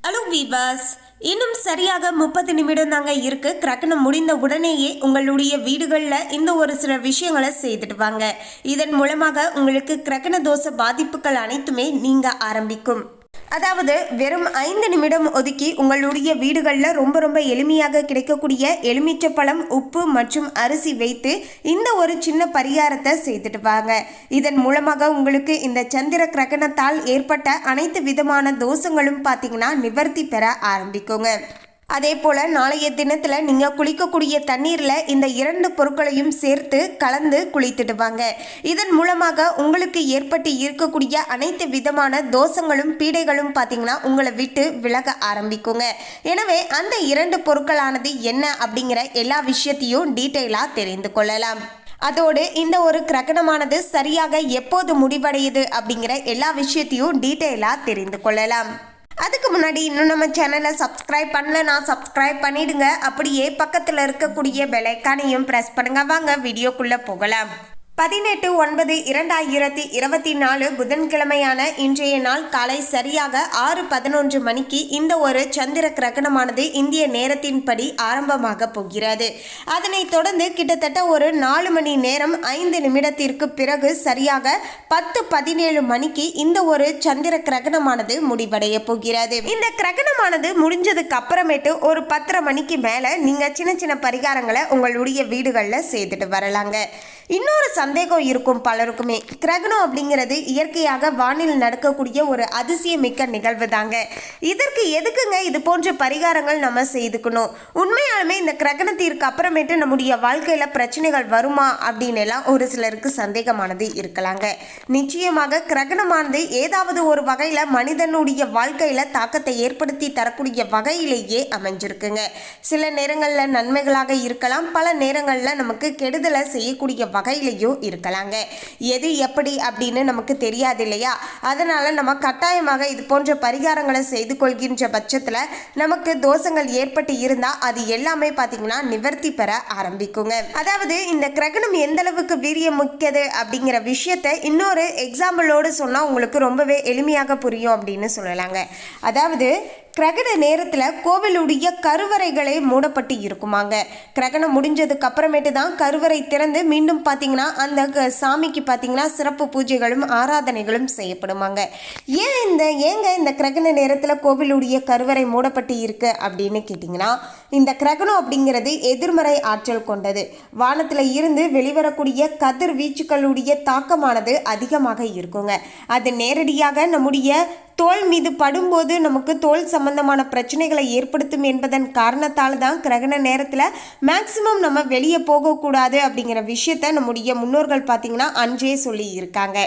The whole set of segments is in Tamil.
ஹலோ வீவர்ஸ், இன்னும் சரியாக 30 நிமிடம் தாங்க இருக்கு. கிரகணம் முடிந்த உடனேயே உங்களுடைய வீடுகளில் இந்த ஒரு சில விஷயங்களை செய்துட்டு வாங்க. இதன் மூலமாக உங்களுக்கு கிரகண தோஷ பாதிப்புகள் அனைத்துமே நீங்க ஆரம்பிக்கும். அதாவது வெறும் 5 நிமிடம் ஒதுக்கி உங்களுடைய வீடுகளில் ரொம்ப எளிமையாக கிடைக்கக்கூடிய எலுமிச்சப்பழம், உப்பு மற்றும் அரிசி வைத்து இந்த ஒரு சின்ன பரிகாரத்தை செய்துட்டு வாங்க. இதன் மூலமாக உங்களுக்கு இந்த சந்திர கிரகணத்தால் ஏற்பட்ட அனைத்து விதமான தோஷங்களும் பார்த்தீங்கன்னா நிவர்த்தி பெற ஆரம்பிக்குங்க. அதே போல் நாளைய தினத்தில் நீங்கள் குளிக்கக்கூடிய தண்ணீரில் இந்த 2 பொருட்களையும் சேர்த்து கலந்து குளித்துட்டு வாங்க. இதன் மூலமாக உங்களுக்கு ஏற்பட்டு இருக்கக்கூடிய அனைத்து விதமான தோஷங்களும் பீடைகளும் பார்த்தீங்கன்னா உங்களை விட்டு விலக ஆரம்பிக்குங்க. எனவே அந்த 2 பொருட்களானது என்ன அப்படிங்கிற எல்லா விஷயத்தையும் டீட்டெயிலாக தெரிந்து கொள்ளலாம். அதோடு இந்த ஒரு கிரகணமானது சரியாக எப்போது முடிவடையுது அப்படிங்கிற எல்லா விஷயத்தையும் டீட்டெயிலாக தெரிந்து கொள்ளலாம். அதுக்கு முன்னாடி இன்னும் நம்ம சேனலை சப்ஸ்கிரைப் பண்ணலன்னா சப்ஸ்கிரைப் பண்ணிடுங்க. அப்படியே பக்கத்தில் இருக்கக்கூடிய பெல் ஐகானையும் ப்ரெஸ் பண்ணுங்க. வாங்க வீடியோக்குள்ளே போகலாம். 18/9/2024 புதன்கிழமையான இன்றைய நாள் காலை சரியாக 6:11 மணிக்கு இந்த ஒரு சந்திர கிரகணமானது இந்திய நேரத்தின்படி ஆரம்பமாக போகிறது. அதனைத் தொடர்ந்து கிட்டத்தட்ட ஒரு 4 மணி நேரம் 5 நிமிடத்திற்கு பிறகு சரியாக 10:17 மணிக்கு இந்த ஒரு சந்திர கிரகணமானது முடிவடைய போகிறது. இந்த கிரகணமானது முடிஞ்சதுக்கு அப்புறமேட்டு ஒரு 10:30 மணிக்கு மேலே நீங்கள் சின்ன பரிகாரங்களை உங்களுடைய வீடுகளில் செய்துட்டு வரலாங்க. இன்னொரு சந்தேகம் இருக்கும் பலருக்குமே, கிரகணம் அப்படிங்கிறது இயற்கையாக வானில் நடக்கக்கூடிய ஒரு அதிசயமிக்க நிகழ்வு தாங்க. இதற்கு எதுக்குங்க இது போன்ற பரிகாரங்கள் நம்ம செய்துக்கணும்? உண்மையாலுமே இந்த கிரகணத்திற்கு அப்புறமேட்டு நம்முடைய வாழ்க்கையில் பிரச்சனைகள் வருமா அப்படின்னு எல்லாம் ஒரு சிலருக்கு சந்தேகமானது இருக்கலாங்க. நிச்சயமாக கிரகணமானது ஏதாவது ஒரு வகையில் மனிதனுடைய வாழ்க்கையில் தாக்கத்தை ஏற்படுத்தி தரக்கூடிய வகையிலேயே அமைஞ்சிருக்குங்க. சில நேரங்களில் நன்மைகளாக இருக்கலாம், பல நேரங்களில் நமக்கு கெடுதலை செய்யக்கூடிய வகையிலையும் இருக்கலாங்க. எது எப்படி அப்படின்னு நமக்கு தெரியாது இல்லையா? அதனால நம்ம கட்டாயமாக இது போன்ற பரிகாரங்களை செய்து கொள்கின்ற பட்சத்தில் நமக்கு தோஷங்கள் ஏற்பட்டு இருந்தால் அது எல்லாமே பார்த்தீங்கன்னா நிவர்த்தி பெற ஆரம்பிக்குங்க. அதாவது இந்த கிரகணம் எந்த அளவுக்கு வீரியம் முக்கியது அப்படிங்கிற விஷயத்தை இன்னொரு எக்ஸாம்பிளோடு சொன்னால் உங்களுக்கு ரொம்பவே எளிமையாக புரியும் அப்படின்னு சொல்லலாங்க. அதாவது கிரகண நேரத்தில் கோவிலுடைய கருவறைகளே மூடப்பட்டு இருக்குமாங்க. கிரகணம் முடிஞ்சதுக்கு அப்புறமேட்டு தான் கருவறை திறந்து மீண்டும் பார்த்தீங்கன்னா அந்த சாமிக்கு பார்த்தீங்கன்னா சிறப்பு பூஜைகளும் ஆராதனைகளும் செய்யப்படுமாங்க. ஏங்க இந்த கிரகண நேரத்தில் கோவிலுடைய கருவறை மூடப்பட்டு இருக்கு அப்படின்னு கேட்டிங்கன்னா, இந்த கிரகணம் அப்படிங்கிறது எதிர்மறை ஆற்றல் கொண்டது. வானத்தில் இருந்து வெளிவரக்கூடிய கதிர்வீச்சுக்களுடைய தாக்கமானது அதிகமாக இருக்குங்க. அது நேரடியாக நம்முடைய தோல் மீது படும்போது நமக்கு தோல் சம்பந்தமான பிரச்சனைகளை ஏற்படுத்தும் என்பதன் காரணத்தால் தான் கிரகண நேரத்தில் மேக்சிமம் நம்ம வெளியே போகக்கூடாது அப்படிங்கிற விஷயத்தை நம்முடைய முன்னோர்கள் பார்த்தீங்கன்னா அன்றே சொல்லி இருக்காங்க.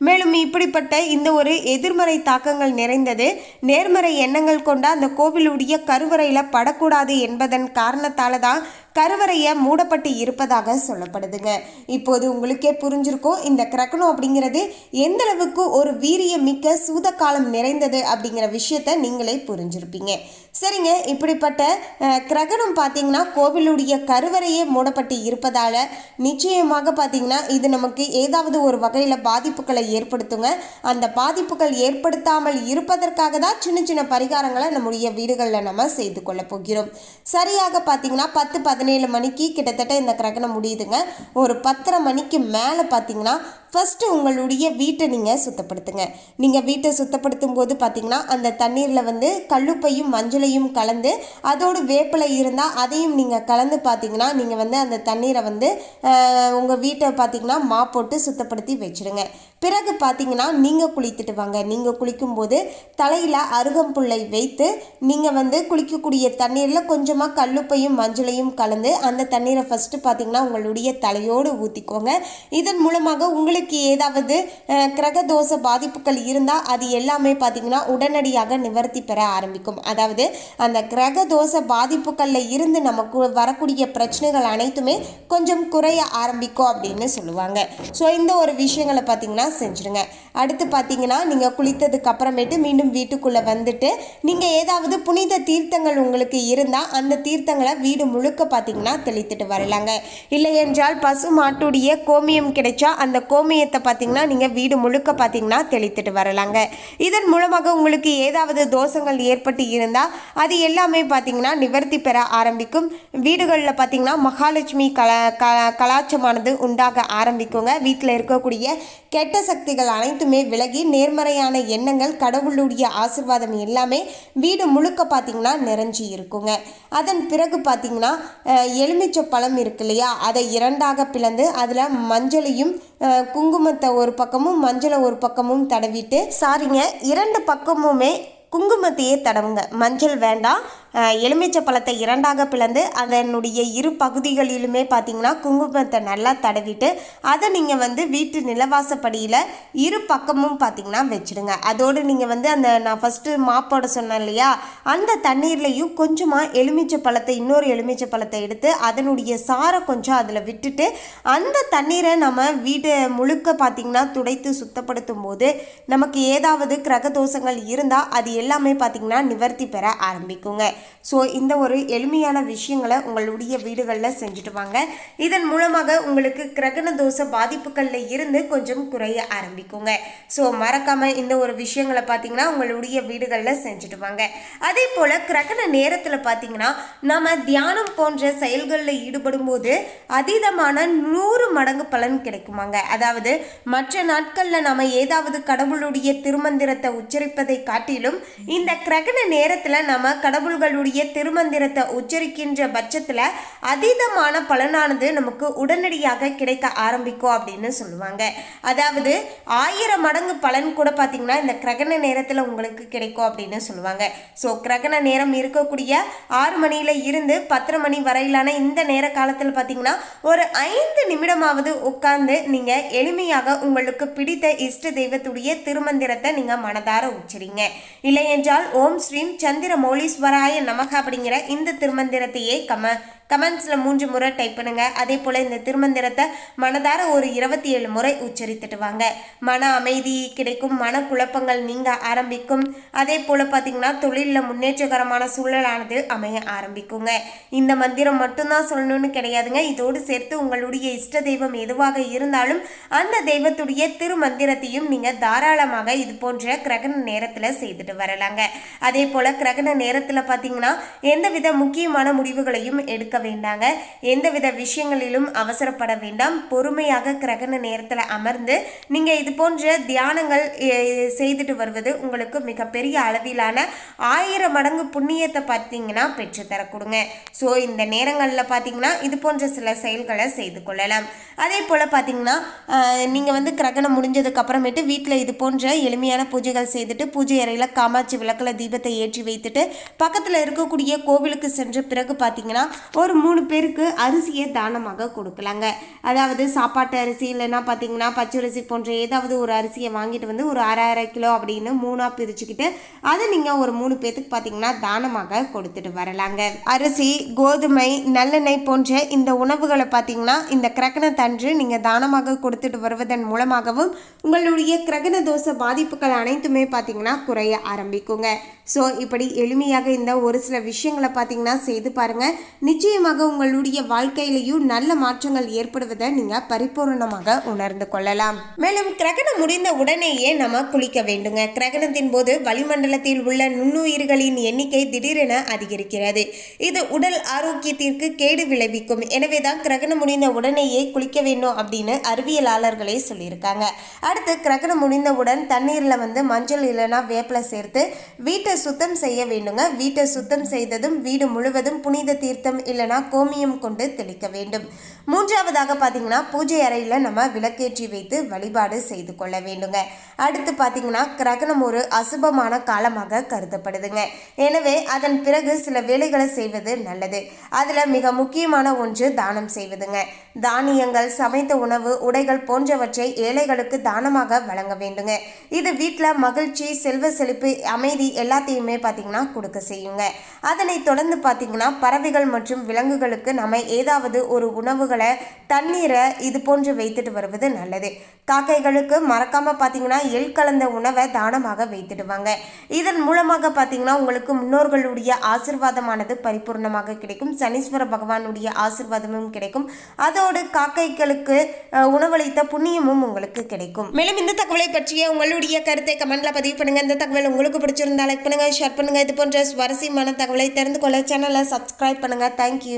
மேலும் இப்படிப்பட்ட இந்த ஒரு எதிர்மறை தாக்கங்கள் நிறைந்தது நேர்மறை எண்ணங்கள் கொண்ட அந்த கோவிலுடைய கருவறையில் படக்கூடாது என்பதன் காரணத்தால் தான் கருவறையை மூடப்பட்டு இருப்பதாக சொல்லப்படுதுங்க. இப்போது உங்களுக்கே புரிஞ்சிருக்கும் இந்த கிரகணம் அப்படிங்கிறது எந்த அளவுக்கு ஒரு வீரியமிக்க சூத காலம் நிறைந்தது அப்படிங்கிற விஷயத்தை நீங்களே புரிஞ்சிருப்பீங்க. சரிங்க, இப்படிப்பட்ட கிரகணம் பார்த்தீங்கன்னா கோவிலுடைய கருவறையே மூடப்பட்டு இருப்பதால் நிச்சயமாக பார்த்தீங்கன்னா இது நமக்கு ஏதாவது ஒரு வகையில் பாதிப்புகளை ஏற்படுத்துங்க. அந்த பாதிப்புகள் ஏற்படுத்தாமல் இருப்பதற்காக தான் சின்ன பரிகாரங்களை நம்முடைய வீடுகளில் நம்ம செய்து கொள்ள போகிறோம். சரியாக பார்த்தீங்கன்னா 10-17 மணிக்கு கிட்டத்தட்ட இந்த கிரகணம் முடியுதுங்க. ஒரு 10:30 மணிக்கு மேலே பார்த்தீங்கன்னா ஃபஸ்ட்டு உங்களுடைய வீட்டை நீங்கள் சுத்தப்படுத்துங்க. நீங்கள் வீட்டை சுத்தப்படுத்தும் போது பார்த்தீங்கன்னா அந்த தண்ணீரில் வந்து கல்லுப்பையும் மஞ்சளையும் கலந்து அதோடு வேப்பிலை இருந்தால் அதையும் நீங்கள் கலந்து பார்த்தீங்கன்னா நீங்கள் வந்து அந்த தண்ணீரை வந்து உங்கள் வீட்டை பார்த்தீங்கன்னா போட்டு சுத்தப்படுத்தி வச்சுடுங்க. பிறகு பார்த்தீங்கன்னா நீங்கள் குளித்துட்டு வாங்க. நீங்கள் குளிக்கும்போது தலையில் அருகம்புல்லை வைத்து நீங்கள் வந்து குளிக்கக்கூடிய தண்ணீரில் கொஞ்சமாக கல்லுப்பையும் மஞ்சளையும் கலந்து அந்த தண்ணீரை ஃபஸ்ட்டு பார்த்தீங்கன்னா உங்களுடைய தலையோடு ஊற்றிக்கோங்க. இதன் மூலமாக உங்களுக்கு ஏதாவது கிரகதோஷ பாதிப்புகள் இருந்தால் அது எல்லாமே பார்த்தீங்கன்னா உடனடியாக நிவர்த்தி பெற ஆரம்பிக்கும். அதாவது அந்த கிரகதோஷ பாதிப்புகளில் இருந்து நமக்கு வரக்கூடிய பிரச்சனைகள் அனைத்துமே கொஞ்சம் குறைய ஆரம்பிக்கும் அப்படின்னு சொல்லுவாங்க. ஸோ இந்த ஒரு விஷயங்களை பார்த்தீங்கன்னா செஞ்சுடுங்க. அடுத்து பார்த்தீங்கன்னா நீங்கள் குளித்ததுக்கு அப்புறமேட்டு மீண்டும் வீட்டுக்குள்ளே வந்துட்டு நீங்கள் ஏதாவது புனித தீர்த்தங்கள் உங்களுக்கு இருந்தால் அந்த தீர்த்தங்களை வீடு முழுக்க பார்த்தீங்கன்னா தெளித்துட்டு வரலாங்க. இல்லை என்றால் பசு மாட்டுடைய கோமியம் கிடைச்சா அந்த கோமியத்தை பார்த்தீங்கன்னா நீங்கள் வீடு முழுக்க பார்த்தீங்கன்னா தெளித்துட்டு வரலாங்க. இதன் மூலமாக உங்களுக்கு ஏதாவது தோஷங்கள் ஏற்பட்டு இருந்தால் அது எல்லாமே பார்த்தீங்கன்னா நிவர்த்தி பெற ஆரம்பிக்கும். வீடுகளில் பார்த்தீங்கன்னா மகாலட்சுமி கலாச்சமானது உண்டாக ஆரம்பிக்குங்க. வீட்டில் இருக்கக்கூடிய கெட்ட சக்திகள் அனைத்துமே விலகி நேர்மறையான எண்ணங்கள், கடவுளுடைய ஆசீர்வாதம் எல்லாமே வீடு முழுக்க பார்த்தீங்கன்னா நிறைஞ்சி இருக்குங்க. அதன் பிறகு பார்த்தீங்கன்னா எலுமிச்சை பழம் இருக்கு இல்லையா, அதை இரண்டாக பிளந்து அதில் மஞ்சளையும் குங்குமத்தை ஒரு பக்கமும் மஞ்சளை ஒரு பக்கமும் தடவிட்டு, இரண்டு பக்கமுமே குங்குமத்தையே தடவுங்க, மஞ்சள் வேண்டாம். எலுமிச்சை பழத்தை இரண்டாக பிளந்து அதனுடைய இரு பகுதிகளிலுமே பார்த்தீங்கன்னா குங்குமத்தை நல்லா தடவிட்டு அதை நீங்கள் வீட்டு நிலவாசப்படியில் இரு பக்கமும் பார்த்தீங்கன்னா வச்சுடுங்க. அதோடு நீங்கள் அந்த நான் ஃபஸ்ட்டு மாப்போட சொன்னேன் இல்லையா, அந்த தண்ணீர்லையும் கொஞ்சமாக எலுமிச்சை பழத்தை இன்னொரு எலுமிச்சை பழத்தை எடுத்து அதனுடைய சாரை கொஞ்சம் அதில் விட்டுட்டு அந்த தண்ணீரை நம்ம வீடு முழுக்க பார்த்தீங்கன்னா துடைத்து சுத்தப்படுத்தும் போது நமக்கு ஏதாவது கிரகதோஷங்கள் இருந்தால் அது எல்லாமே பார்த்தீங்கன்னா நிவர்த்தி பெற ஆரம்பிக்குங்க. ஸோ இந்த ஒரு எளிமையான விஷயங்களை உங்களுடைய வீடுகளில் செஞ்சுட்டு வாங்க. இதன் மூலமாக உங்களுக்கு கிரகண தோஷ பாதிப்புகளில் இருந்து கொஞ்சம் குறைய ஆரம்பிக்குங்க. ஸோ மறக்காமல் இந்த ஒரு விஷயங்களை பார்த்தீங்கன்னா உங்களுடைய வீடுகளில் செஞ்சுட்டு வாங்க. அதே போல் கிரகண நேரத்தில் பார்த்தீங்கன்னா நம்ம தியானம் போன்ற செயல்களில் ஈடுபடும் போது அதீதமான 100 மடங்கு பலன் கிடைக்குமாங்க. அதாவது மற்ற நாட்களில் நம்ம ஏதாவது கடவுளுடைய திருமந்திரத்தை உச்சரிப்பதை காட்டிலும் இந்த கிரகண நேரத்தில் நம்ம கடவுள்களுடைய திருமந்திரத்தை உச்சரிக்கின்ற பட்சத்தில் அதீதமான பலனானது நமக்கு உடனடியாக கிடைக்க ஆரம்பிக்கும் அப்படின்னு சொல்லுவாங்க. அதாவது 1000 மடங்கு பலன் கூட பார்த்தீங்கன்னா இந்த கிரகண நேரத்தில் உங்களுக்கு கிடைக்கும் அப்படின்னு சொல்லுவாங்க. ஸோ கிரகண நேரம் இருக்கக்கூடிய 6 மணியில இருந்து 10 மணி வரையிலான இந்த நேர காலத்தில் பார்த்தீங்கன்னா ஒரு 5 நிமிடமாவது உட்கார்ந்து நீங்கள் எளிமையாக உங்களுக்கு பிடித்த இஷ்ட தெய்வத்துடைய திருமந்திரத்தை நீங்கள் மனதார உச்சரிங்க. இல்லை என்றால் ஓம் ஸ்ரீம் சந்திர மௌலீஸ்வராய நமக அப்படிங்கிற இந்த திருமந்திரத்தையே கமெண்ட்ஸில் 3 முறை டைப் பண்ணுங்க. அதே போல் இந்த திருமந்திரத்தை மனதார ஒரு 27 முறை உச்சரித்துட்டு வாங்க. மன அமைதி கிடைக்கும், மன குழப்பங்கள் நீங்க ஆரம்பிக்கும். அதே போல் பார்த்தீங்கன்னா தொழிலில் முன்னேற்றகரமான சூழலானது அமைய ஆரம்பிக்குங்க. இந்த மந்திரம் மட்டும்தான் சொல்லணும்னு கிடையாதுங்க. இதோடு சேர்த்து உங்களுடைய இஷ்ட தெய்வம் எதுவாக இருந்தாலும் அந்த தெய்வத்துடைய திருமந்திரத்தையும் நீங்கள் தாராளமாக இது போன்ற கிரகண நேரத்தில் செய்துட்டு வரலாங்க. அதே போல் கிரகண நேரத்தில் பார்த்தீங்கன்னா எந்தவித முக்கியமான முடிவுகளையும் எடுக்க வேண்டாங்க. எந்தவித விஷயங்களிலும் அவசரப்பட வேண்டாம். பொறுமையாக கிரகண நேரத்தில் அமர்ந்து நீங்க இது போன்ற தியானங்கள் செய்துட்டு வருவது உங்களுக்கு மிகப்பெரிய அளவிலான 1000 மடங்கு புண்ணியத்தை பார்த்தீங்கன்னா பெற்று தரக்கூடுங்க. ஸோ இந்த நேரங்களில் பார்த்தீங்கன்னா இது போன்ற சில செயல்களை செய்து கொள்ளலாம். அதே போல் பார்த்தீங்கன்னா நீங்கள் கிரகணம் முடிஞ்சதுக்கு அப்புறமேட்டு வீட்டில் இது போன்ற எளிமையான பூஜைகள் செய்துட்டு பூஜை அறையில் காமாட்சி விளக்கில் தீபத்தை ஏற்றி வைத்துட்டு பக்கத்தில் இருக்கக்கூடிய கோவிலுக்கு சென்ற பிறகு பார்த்தீங்கன்னா ஒரு 3 பேருக்கு அரிசியை தானமாக கொடுக்கலாங்க. அதாவது சாப்பாட்டு அரிசி இல்லைன்னா பார்த்தீங்கன்னா பச்சரிசி போன்ற ஏதாவது ஒரு அரிசியை வாங்கிட்டு ஒரு 1/2 கிலோ அப்படின்னு 3ஆக பிரிச்சுக்கிட்டு அதை நீங்கள் ஒரு 3 பேருக்கு பார்த்தீங்கன்னா தானமாக கொடுத்துட்டு வரலாங்க. அரிசி, கோதுமை, நல்லெண்ணெய் போன்ற இந்த உணவுகளை பார்த்தீங்கன்னா இந்த கிரகணத்தன்று நீங்கள் தானமாக கொடுத்துட்டு வருவதன் மூலமாகவும் உங்களுடைய கிரகண தோஷ பாதிப்புகள் அனைத்துமே பார்த்தீங்கன்னா குறைய ஆரம்பிக்குங்க. ஸோ இப்படி எளிமையாக இந்த ஒரு சில விஷயங்களை பார்த்தீங்கன்னா செய்து பாருங்கள். நிச்சயமாக உங்களுடைய வாழ்க்கையிலையும் நல்ல மாற்றங்கள் ஏற்படுவதை நீங்கள் பரிபூர்ணமாக உணர்ந்து கொள்ளலாம். மேலும் கிரகணம் முடிந்த உடனேயே நம்ம குளிக்க வேண்டுங்க. கிரகணத்தின் போது வளிமண்டலத்தில் உள்ள நுண்ணுயிர்களின் எண்ணிக்கை திடீரென அதிகரிக்கிறது. இது உடல் ஆரோக்கியத்திற்கு கேடு விளைவிக்கும். எனவே தான் கிரகணம் முடிந்த உடனேயே குளிக்க வேண்டும் அப்படின்னு அறிவியலாளர்களே சொல்லியிருக்காங்க. அடுத்து கிரகணம் முடிந்தவுடன் தண்ணீரில் மஞ்சள் இல்லைன்னா வேப்பிலை சேர்த்து வீட்டை சுத்தம் செய்ய வேண்டுங்க. வீட்டை சுத்தம் செய்ததும் வீடு முழுவதும் புனித தீர்த்தம் இல்லைனா கோமியம் கொண்டு தெளிக்க வேண்டும். 3ஆவதாக பார்த்தீங்கன்னா பூஜை அறையில் நம்ம விளக்கேற்றி வைத்து வழிபாடு செய்து கொள்ள வேண்டுங்க. அடுத்து பார்த்தீங்கன்னா கிரகணம் ஒரு அசுபமான காலமாக கருதப்படுதுங்க. எனவே அதன் பிறகு சில வேலைகளை செய்வது நல்லது. அதில் மிக முக்கியமான ஒன்று தானம் செய்வதுங்க. தானியங்கள், சமைத்த உணவு, உடைகள் போன்றவற்றை ஏழைகளுக்கு தானமாக வழங்க வேண்டுங்க. இது வீட்டில் மகிழ்ச்சி, செல்வ செழிப்பு அமைதி எல்லாத்தையுமே பார்த்திங்கன்னா கொடுக்க செய்யுங்க. அதனைத் தொடர்ந்து பார்த்திங்கன்னா பறவைகள் மற்றும் விலங்குகளுக்கு நம்ம ஏதாவது ஒரு உணவுகளை, தண்ணீரை இது போன்று வைத்துட்டு வருவது நல்லது. காக்கைகளுக்கு மறக்காமல் பார்த்திங்கன்னா எள் கலந்த உணவை தானமாக வைத்துடுவாங்க. இதன் மூலமாக பார்த்திங்கன்னா உங்களுக்கு முன்னோர்களுடைய ஆசிர்வாதமானது பரிபூர்ணமாக கிடைக்கும். சனீஸ்வர பகவானுடைய ஆசிர்வாதமும் கிடைக்கும். அதோடு காக்கைகளுக்கு உணவளித்த புண்ணியமும் உங்களுக்கு கிடைக்கும். மேலும் இந்த தகவலை பற்றிய உங்களுடைய கருத்தை கமெண்ட்ல பதிவு பண்ணுங்க. இந்த தகவல் உங்களுக்கு பிடிச்சிருந்தா லைக் பண்ணுங்க, ஷேர் பண்ணுங்க. இது போன்ற சுவாரஸ்யமான தகவலை தெரிந்து கொள்ள சேனலை சப்ஸ்கிரைப் பண்ணுங்க. தேங்க்யூ.